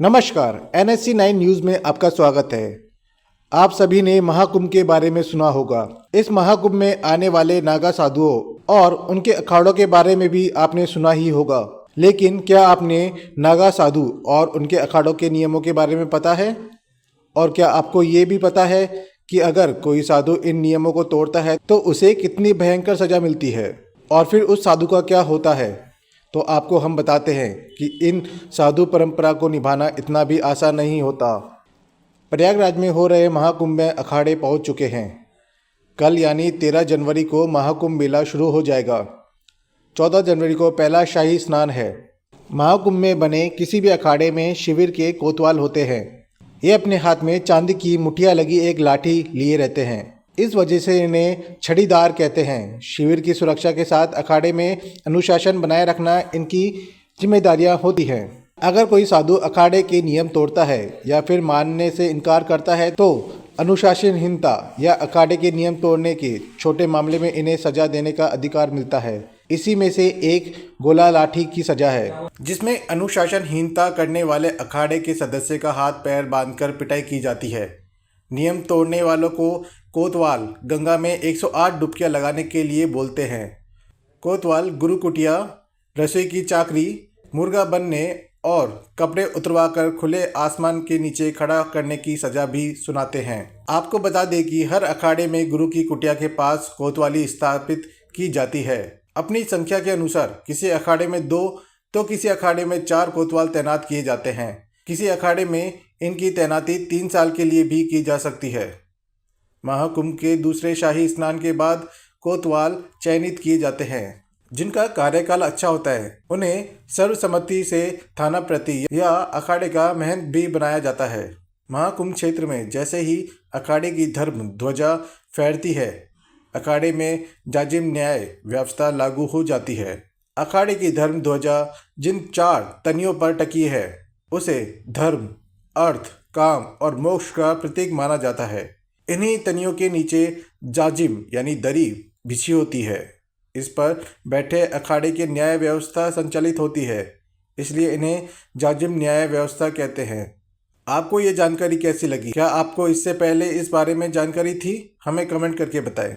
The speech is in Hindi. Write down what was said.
नमस्कार, NSC 9 न्यूज़ में आपका स्वागत है। आप सभी ने महाकुंभ के बारे में सुना होगा। इस महाकुंभ में आने वाले नागा साधुओं और उनके अखाड़ों के बारे में भी आपने सुना ही होगा। लेकिन क्या आपने नागा साधु और उनके अखाड़ों के नियमों के बारे में पता है? और क्या आपको ये भी पता है कि अगर कोई साधु इन नियमों को तोड़ता है तो उसे कितनी भयंकर सजा मिलती है? और फिर उस साधु का क्या होता है? तो आपको हम बताते हैं कि इन साधु परंपरा को निभाना इतना भी आसान नहीं होता। प्रयागराज में हो रहे महाकुंभ में अखाड़े पहुंच चुके हैं। कल यानी 13 जनवरी को महाकुंभ मेला शुरू हो जाएगा। 14 जनवरी को पहला शाही स्नान है। महाकुंभ में बने किसी भी अखाड़े में शिविर के कोतवाल होते हैं। ये अपने हाथ में चांदी की मुठिया लगी एक लाठी लिए रहते हैं। इस वजह से इन्हें छड़ीदार कहते हैं। शिविर की सुरक्षा के साथ अखाड़े में अनुशासन बनाए रखना इनकी जिम्मेदारियां होती हैं। अगर कोई साधु अखाड़े के नियम तोड़ता है या फिर मानने से इनकार करता है तो अनुशासनहीनता या अखाड़े के नियम तोड़ने के छोटे मामले में इन्हें सजा देने का अधिकार मिलता है। इसी में से एक गोला लाठी की सजा है, जिसमें अनुशासनहीनता करने वाले अखाड़े के सदस्य का हाथ पैर बांधकर पिटाई की जाती है। नियम तोड़ने वालों को कोतवाल गंगा में 108 डुबकियां लगाने के लिए बोलते हैं। कोतवाल गुरु कुटिया, रसोई की चाकरी, मुर्गा बनने और कपड़े उतरवाकर खुले आसमान के नीचे खड़ा करने की सजा भी सुनाते हैं। आपको बता दें कि हर अखाड़े में गुरु की कुटिया के पास कोतवाली स्थापित की जाती है। अपनी संख्या के अनुसार किसी अखाड़े में 2 तो किसी अखाड़े में 4 कोतवाल तैनात किए जाते हैं। किसी अखाड़े में इनकी तैनाती 3 साल के लिए भी की जा सकती है। महाकुंभ के दूसरे शाही स्नान के बाद कोतवाल चयनित किए जाते हैं, जिनका कार्यकाल अच्छा होता है। उन्हें सर्वसम्मति से थाना प्रति या अखाड़े का महंत भी बनाया जाता है। महाकुंभ क्षेत्र में जैसे ही अखाड़े की धर्म ध्वजा फहरती है, अखाड़े में जाजिम न्याय व्यवस्था लागू हो जाती है। अखाड़े की धर्म ध्वजा जिन 4 तनियों पर टकी है, उसे धर्म, अर्थ, काम और मोक्ष का प्रतीक माना जाता है। इन्हीं तनियों के नीचे जाजिम यानी दरी बिछी होती है। इस पर बैठे अखाड़े की न्याय व्यवस्था संचालित होती है, इसलिए इन्हें जाजिम न्याय व्यवस्था कहते हैं। आपको ये जानकारी कैसी लगी? क्या आपको इससे पहले इस बारे में जानकारी थी? हमें कमेंट करके बताएं।